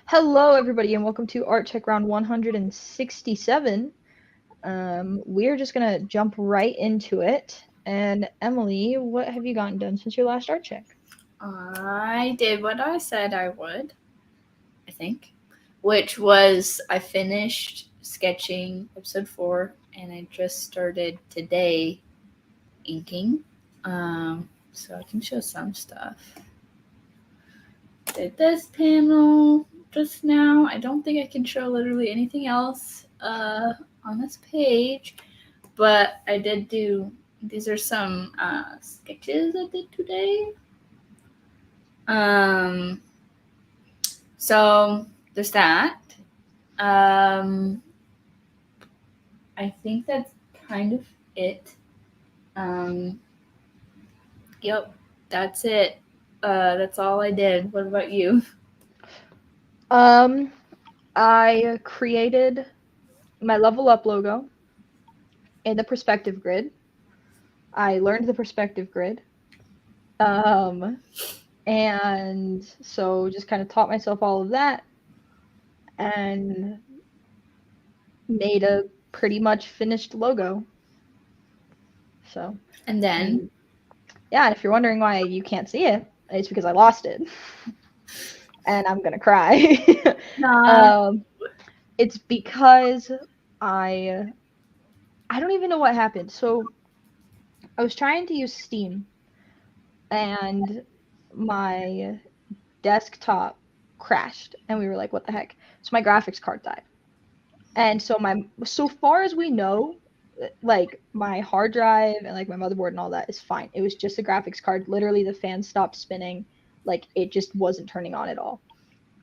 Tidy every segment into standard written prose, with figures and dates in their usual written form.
Hello, everybody, and welcome to Artcheck Round 167. We're just gonna jump right into it. And Emily, what have you gotten done since your last art check? I did what I said I would, I think, which was I finished sketching episode 4 and I just started today inking. So I can show some stuff. Did this panel just now. I don't think I can show literally anything else on this page, but I did do, these are some sketches I did today. So there's that. I think that's kind of it. Yep, that's it. That's all I did. What about you? I created my level up logo in the perspective grid. I learned the perspective grid. And so just kind of taught myself all of that and made a pretty much finished logo. So, And then? Yeah, if you're wondering why you can't see it, it's because I lost it. And I'm gonna cry. It's because I don't even know what happened. So I was trying to use Steam, and my desktop crashed, and we were like, "What the heck?" So my graphics card died, and so far as we know, like my hard drive and like my motherboard and all that is fine. It was just the graphics card. Literally, the fan stopped spinning, like it just wasn't turning on at all.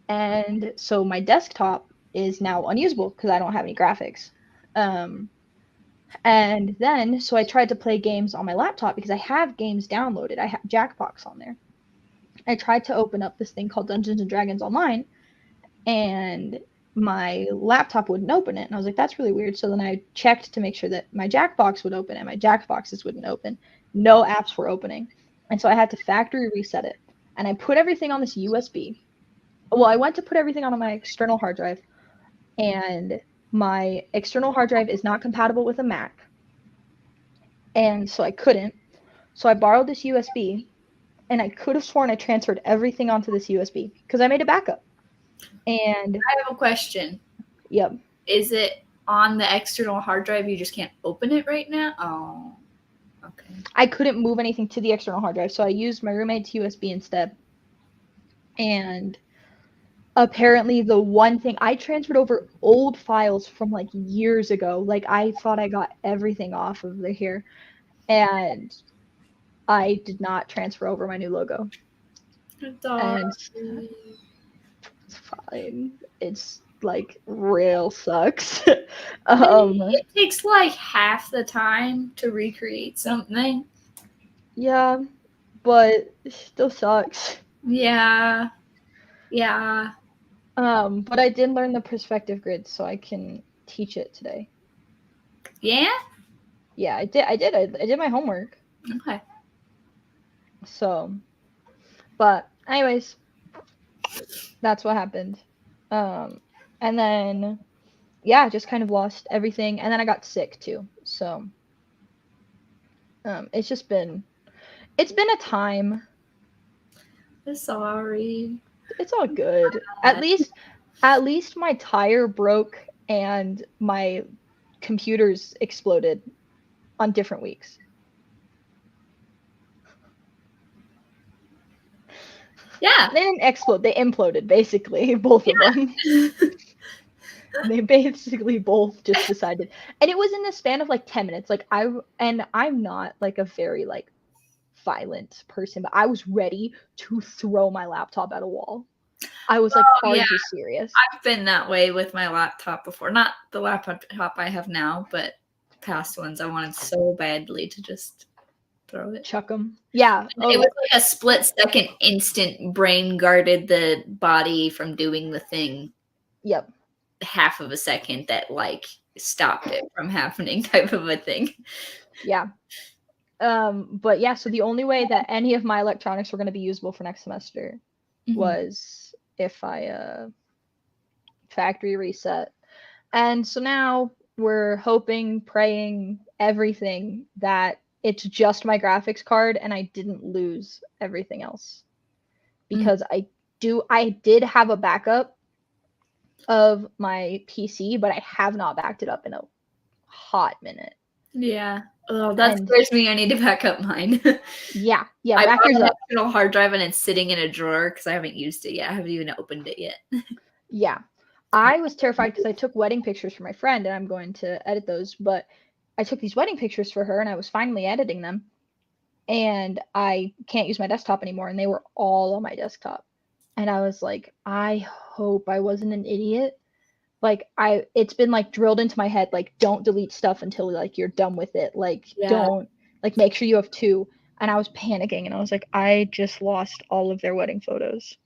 And so my desktop is now unusable because I don't have any graphics. And then, so I tried to play games on my laptop because I have games downloaded. I have Jackbox on there. I tried to open up this thing called Dungeons and Dragons Online, and my laptop wouldn't open it. And I was like, that's really weird. So then I checked to make sure that my Jackbox would open, and my Jackboxes wouldn't open. No apps were opening. And so I had to factory reset it. And I put everything on this USB. Well, I went to put everything on my external hard drive, and my external hard drive is not compatible with a Mac. And so I couldn't. So I borrowed this USB, and I could have sworn I transferred everything onto this USB because I made a backup. And I have a question. Yep. Is it on the external hard drive? You just can't open it right now? Oh, okay. I couldn't move anything to the external hard drive, so I used my roommate's USB instead. And apparently the one thing I transferred over old files from like years ago. Like I thought I got everything off of here, and I did not transfer over my new logo. And it's fine. It's like real sucks. It takes like half the time to recreate something. Yeah, but it still sucks. Yeah. But I did learn the perspective grid, so I can teach it today. Yeah? Yeah, I did my homework. Okay. So, but anyways, that's what happened. And then, yeah, just kind of lost everything, and then I got sick too. So, it's been a time. I'm sorry. It's all good. At least my tire broke and my computers exploded on different weeks. Yeah. They didn't explode, they imploded, basically, both of them. They basically both just decided. And it was in the span of like 10 minutes. Like I'm not like a very like violent person, but I was ready to throw my laptop at a wall. I was like, are you serious? I've been that way with my laptop before. Not the laptop I have now, but past ones. I wanted so badly to just throw it. Chuck them. Yeah. It was like a split second instant brain guarded the body from doing the thing. Yep. Half of a second that like stopped it from happening type of a thing. Yeah. But yeah, so the only way that any of my electronics were going to be usable for next semester was if I factory reset. And so now we're hoping, praying, everything that it's just my graphics card and I didn't lose everything else. Because I did have a backup of my PC, but I have not backed it up in a hot minute. Yeah. Oh, that scares me. I need to back up mine. Yeah. I Back bought yours an up. external hard drive and it's sitting in a drawer because I haven't used it yet. I haven't even opened it yet. Yeah. I was terrified because I took wedding pictures for my friend and I'm going to edit those, but I took these wedding pictures for her and I was finally editing them and I can't use my desktop anymore and they were all on my desktop. And I was like, I hope I wasn't an idiot. Like it's been like drilled into my head, like don't delete stuff until like you're done with it. Like don't, like make sure you have 2. And I was panicking and I was like, I just lost all of their wedding photos,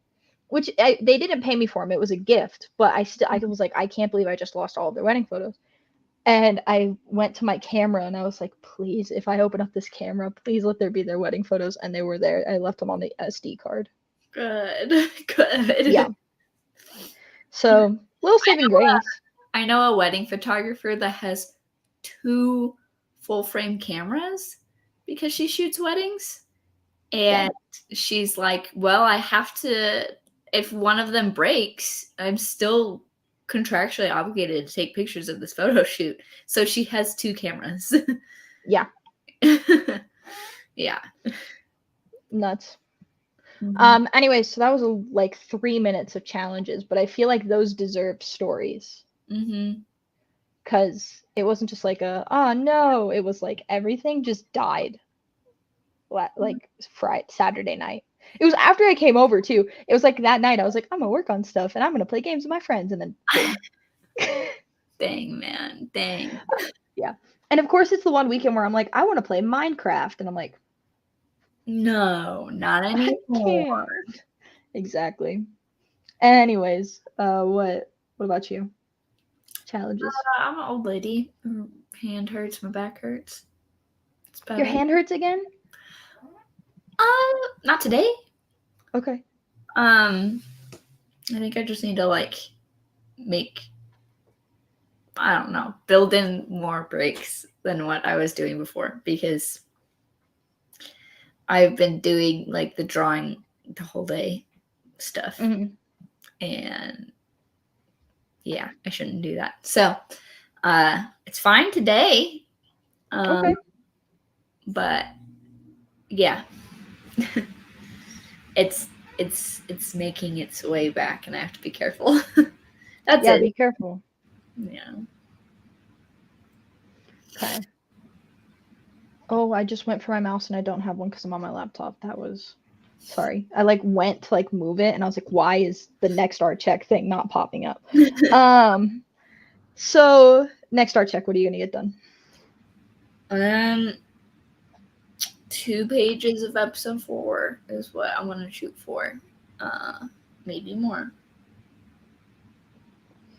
which they didn't pay me for them. It was a gift, but I was like, I can't believe I just lost all of their wedding photos. And I went to my camera and I was like, please, if I open up this camera, please let there be their wedding photos. And they were there. I left them on the SD card. Good. Yeah. So, little saving grace. I know a wedding photographer that has 2 full-frame cameras because she shoots weddings. And she's like, well, I have to, if one of them breaks, I'm still contractually obligated to take pictures of this photo shoot. So she has 2 cameras. Yeah. Yeah. Nuts. Mm-hmm. Anyways, so that was like 3 minutes of challenges, but I feel like those deserve stories. Mm-hmm. Because it wasn't just like oh no, it was like everything just died. Like Saturday night. It was after I came over too. It was like that night I was like, I'm gonna work on stuff and I'm gonna play games with my friends, and then boom. Dang, man. Dang. Yeah. And of course it's the one weekend where I'm like, I want to play Minecraft, and I'm like, no, not anymore. Exactly. Anyways, what about you? Challenges. I'm an old lady. My hand hurts, my back hurts. Your hand hurts again? Not today. Okay. I think I just need to build in more breaks than what I was doing before, because I've been doing like the drawing the whole day stuff. Mm-hmm. And yeah, I shouldn't do that. So, it's fine today. Okay. But yeah, it's making its way back, and I have to be careful. That's it. Be careful. Yeah. Okay. Oh, I just went for my mouse and I don't have one because I'm on my laptop. That was, sorry. I went to move it and I was like, why is the next Artcheck thing not popping up? So next Artcheck, what are you gonna get done? 2 pages of episode 4 is what I want to shoot for. Maybe more,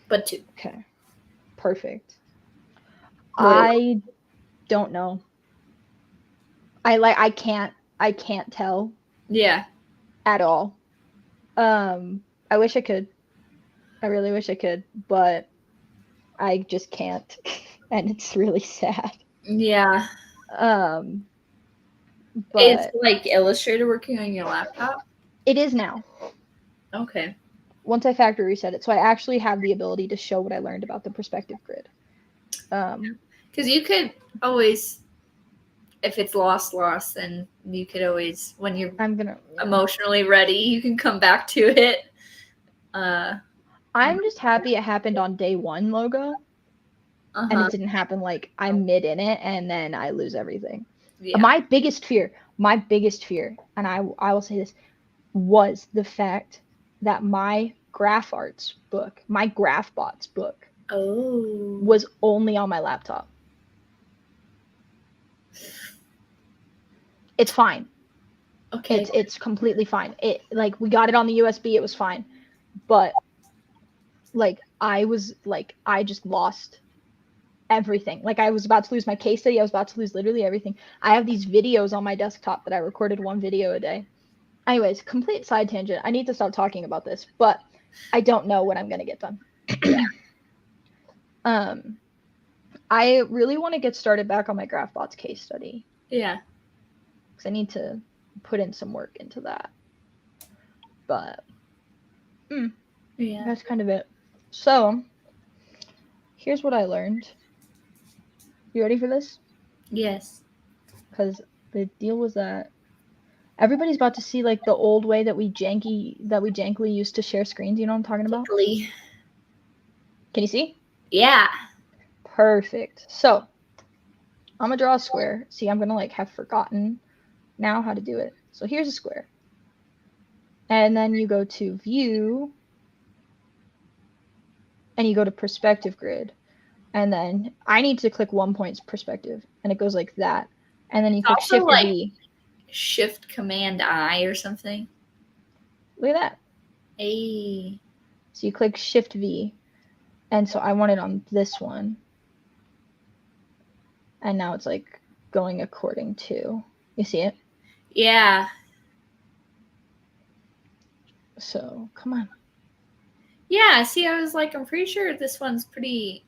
but 2. Okay, perfect. I don't know. I can't tell. Yeah. At all. I wish I could. I really wish I could, but I just can't, and it's really sad. Yeah. But it's Illustrator working on your laptop? It is now. Okay. Once I factory reset it, so I actually have the ability to show what I learned about the perspective grid. Because you could always, if it's lost, then you could always, when you're emotionally ready, you can come back to it. I'm just happy it happened on day 1 logo. And it didn't happen I'm mid in it and then I lose everything. Yeah. My biggest fear, and I will say this, was the fact that my GraphArts book, my GraphBots book, was only on my laptop. It's fine. Okay. It's completely fine. It we got it on the USB, it was fine. But I just lost everything. I was about to lose my case study. I was about to lose literally everything. I have these videos on my desktop that I recorded 1 video a day. Anyways, complete side tangent. I need to stop talking about this, but I don't know what I'm going to get done. I really want to get started back on my GraphBots case study. Yeah. Because I need to put in some work into that. But that's kind of it. So, here's what I learned. You ready for this? Yes. Because the deal was that everybody's about to see like the old way that we jankily used to share screens. You know what I'm talking about? Quickly. Can you see? Yeah. Perfect. So, I'm gonna draw a square. See, I'm gonna like have forgotten now how to do it. So here's a square. And then you go to view and you go to perspective grid. And then I need to click 1 point perspective and it goes like that. And then you click Shift like V. Shift Command I or something. Look at that. Hey. So you click Shift V. And so I want it on this one. And now it's like going according to. You see it? Yeah. So come on. Yeah, see, I was like, I'm pretty sure this one's pretty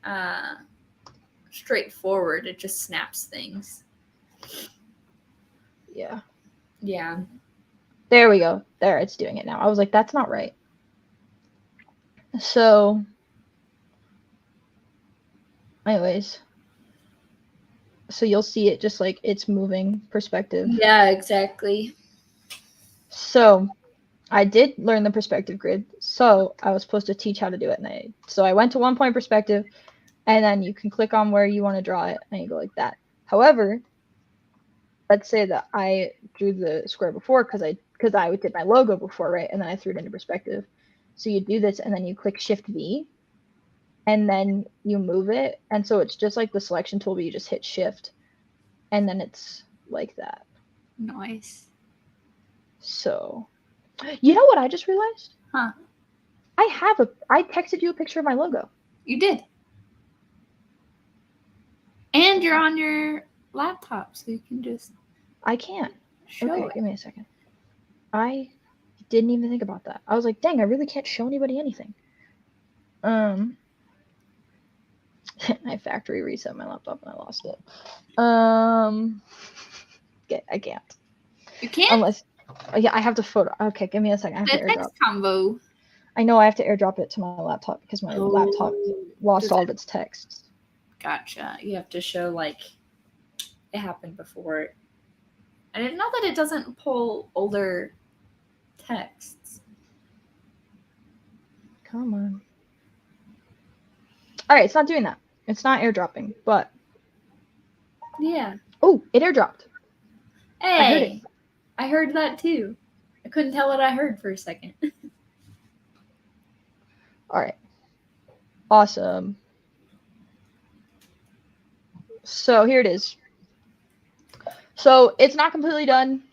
straightforward. It just snaps things. Yeah. Yeah. There we go. There, it's doing it now. I was like, that's not right. So, anyways. So you'll see it just like it's moving perspective. Yeah, exactly. So, I did learn the perspective grid. So, I was supposed to teach how to do it. And so I went to 1 point perspective. And then you can click on where you want to draw it. And you go like that. However, let's say that I drew the square before because I did my logo before, right? And then I threw it into perspective. So you do this and then you click Shift V and then you move it. And so it's just like the selection tool, but you just hit Shift and then it's like that. Nice. So, you know what I just realized? Huh. I texted you a picture of my logo. You did. And you're on your laptop, so you can just. I can't. Show okay, it. Give me a second. I didn't even think about that. I was like, dang, I really can't show anybody anything. I factory reset my laptop and I lost it. I can't. You can't? Unless, yeah, I have to photo. Okay, give me a second. I have to airdrop. Combo. I know I have to airdrop it to my laptop because my laptop lost all of its texts. Gotcha. You have to show like it happened before. I didn't know that it doesn't pull older texts. Come on. All right, it's not doing that. It's not airdropping, but yeah. Oh, it airdropped. Hey, I heard it. I heard that too. I couldn't tell what I heard for a second. All right. Awesome. So here it is. So it's not completely done.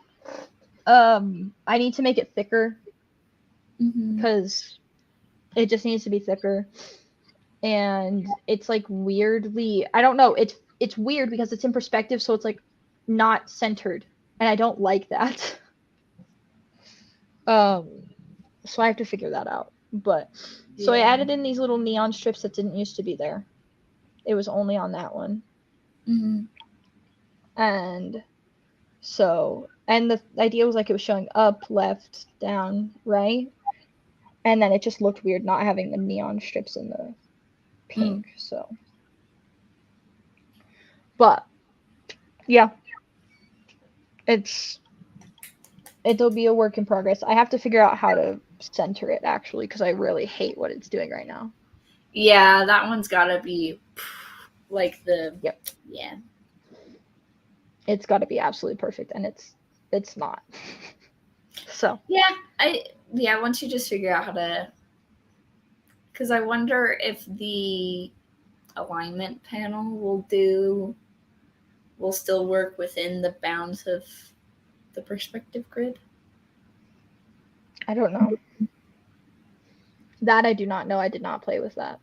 I need to make it thicker because it just needs to be thicker. And it's like weirdly, I don't know. It's weird because it's in perspective, so it's like not centered, and I don't like that. So I have to figure that out. But so I added in these little neon strips that didn't used to be there. It was only on that one. And so, and the idea was like it was showing up, left, down, right, and then it just looked weird not having the neon strips in the pink. So, but yeah, it'll be a work in progress. I have to figure out how to center it actually because I really hate what it's doing right now. Yeah, that one's gotta be like the yeah. It's got to be absolutely perfect, and it's not. So yeah, once you just figure out how to, because I wonder if the alignment panel will still work within the bounds of the perspective grid. I don't know. That I do not know. I did not play with that.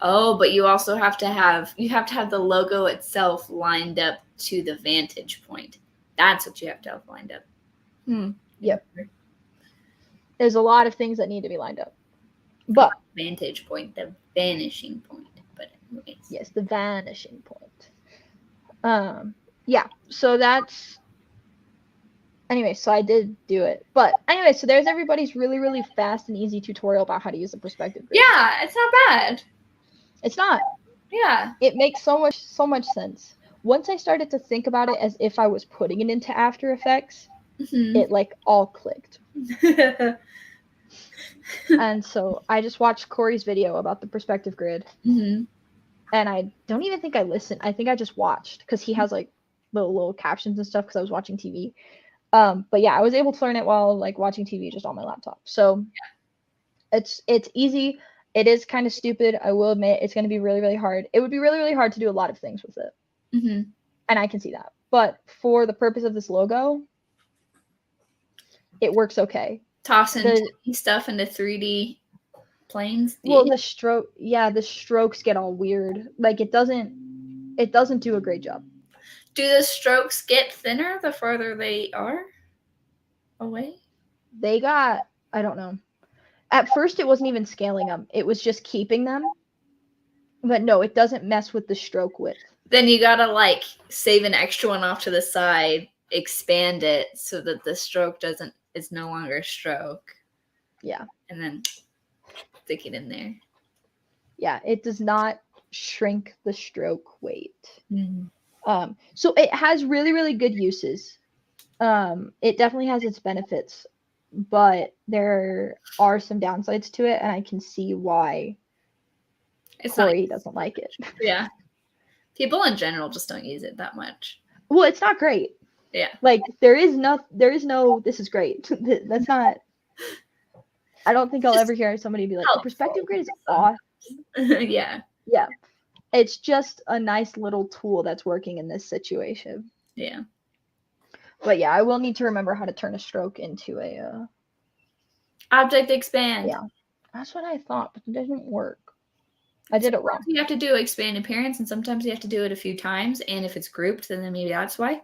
Oh, but you also have to have the logo itself lined up to the vantage point. That's what you have to have lined up. Yep. There's a lot of things that need to be lined up. But vantage point, the vanishing point. But anyways. Yes, the vanishing point. Yeah, so that's anyway, so I did do it. But anyway, so there's everybody's really, really fast and easy tutorial about how to use a perspective grid. Yeah, it's not bad. It's not. Yeah. It makes so much sense. Once I started to think about it as if I was putting it into After Effects, it like all clicked. And so I just watched Corey's video about the perspective grid. And I don't even think I listened. I think I just watched because he has like little captions and stuff because I was watching TV. But yeah, I was able to learn it while like watching TV just on my laptop. So it's easy. It is kind of stupid. I will admit it's going to be really, really hard. It would be really, really hard to do a lot of things with it. And I can see that. But for the purpose of this logo, it works okay. Tossing stuff into 3D planes. Well, the strokes get all weird. Like it doesn't do a great job. Do the strokes get thinner the farther they are away? They got, I don't know. At first, it wasn't even scaling them. It was just keeping them. But no, it doesn't mess with the stroke width. Then you gotta like save an extra one off to the side, expand it so that the stroke is no longer a stroke. Yeah. And then stick it in there. Yeah, it does not shrink the stroke weight. So it has really, really good uses. It definitely has its benefits, but there are some downsides to it, and I can see why Corey doesn't like it. Yeah. People in general just don't use it that much. Well, it's not great. Yeah. Like there is no this is great. That's not, I don't think I'll ever hear somebody be like, the perspective grid is awesome. Yeah. Yeah. It's just a nice little tool that's working in this situation. Yeah. But yeah, I will need to remember how to turn a stroke into a object expand. Yeah. That's what I thought, but it doesn't work. I did it wrong. You have to do expand appearance, and sometimes you have to do it a few times, and if it's grouped, then maybe that's why.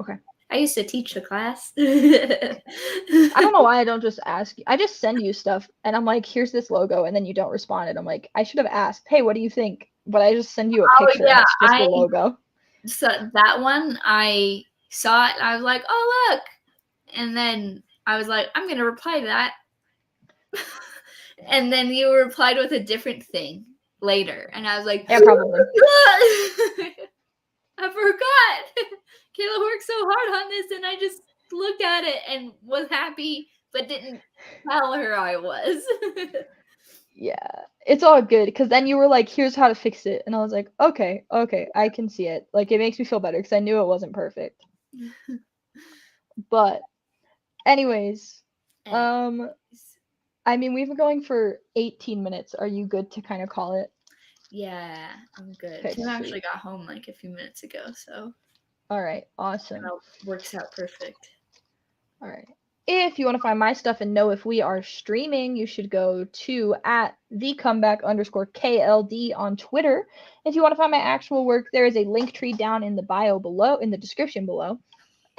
Okay. I used to teach the class. I don't know why I don't just ask you. I just send you stuff, and I'm like, here's this logo, and then you don't respond, and I'm like, I should have asked, hey, what do you think? But I just send you a picture, and it's just the logo. So that one, I saw it, and I was like, oh, look. And then I was like, I'm going to reply to that. And then you replied with a different thing later. And I was like, yeah, probably. I forgot. Kayla worked so hard on this, and I just looked at it and was happy, but didn't tell her I was. Yeah, it's all good, because then you were like, here's how to fix it. And I was like, okay, I can see it. Like, it makes me feel better, because I knew it wasn't perfect. But anyways, I mean, we've been going for 18 minutes. Are you good to kind of call it? Yeah, I'm good. Okay, Tim actually got home like a few minutes ago, so. All right, awesome. That works out perfect. All right. If you want to find my stuff and know if we are streaming, you should go to @thecomeback_KLD on Twitter. If you want to find my actual work, there is a link tree down in the bio below, in the description below.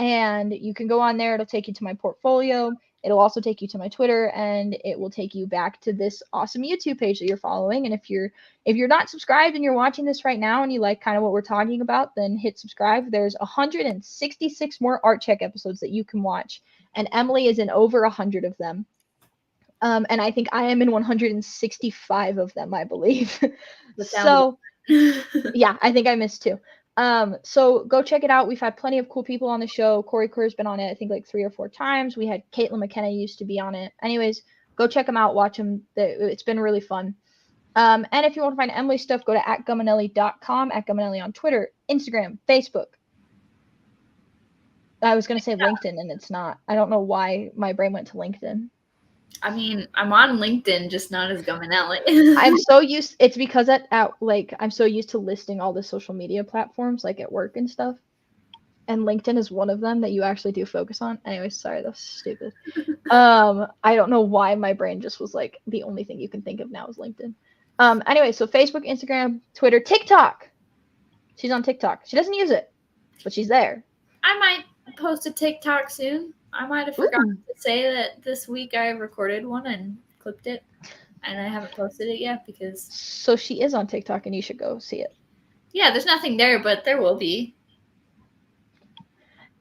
And you can go on there. It'll take you to my portfolio. It'll also take you to my Twitter, and it will take you back to this awesome YouTube page that you're following. And if you're not subscribed and you're watching this right now and you like kind of what we're talking about, then hit subscribe. There's 166 more Artcheck episodes that you can watch, and Emily is in over 100 of them. And I think I am in 165 of them, I believe. So yeah, I think I missed 2. So go check it out. We've had plenty of cool people on the show. Corey Kerr's been on it, I think, like 3 or 4 times. We had Caitlin McKenna used to be on it. Anyways, go check them out. Watch them. It's been really fun. And if you want to find Emily's stuff, go to @guminelli.com, @Guminelli on Twitter, Instagram, Facebook. I was going to say LinkedIn, and it's not. I don't know why my brain went to LinkedIn. I mean, I'm on LinkedIn, just not as Guminelli. It's because I'm so used to listing all the social media platforms, like at work and stuff. And LinkedIn is one of them that you actually do focus on. Anyways, sorry, that's stupid. I don't know why my brain just was like, the only thing you can think of now is LinkedIn. Anyway, so Facebook, Instagram, Twitter, TikTok. She's on TikTok. She doesn't use it, but she's there. I might post a TikTok soon. I might have forgotten to say that this week I recorded one and clipped it, and I haven't posted it yet because. So she is on TikTok, and you should go see it. Yeah, there's nothing there, but there will be.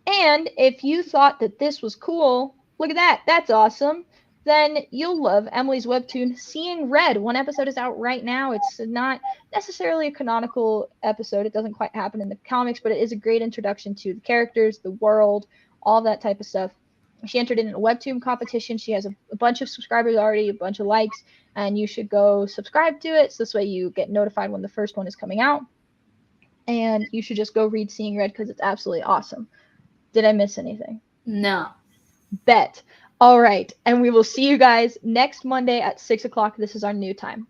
And if you thought that this was cool, look at that. That's awesome. Then you'll love Emily's webtoon, Seeing Red. One episode is out right now. It's not necessarily a canonical episode. It doesn't quite happen in the comics, but it is a great introduction to the characters, the world, all that type of stuff. She entered in a webtoon competition. She has a bunch of subscribers already, a bunch of likes, and you should go subscribe to it. So this way you get notified when the first one is coming out. And you should just go read Seeing Red because it's absolutely awesome. Did I miss anything? No. Bet. All right. And we will see you guys next Monday at 6 o'clock. This is our new time.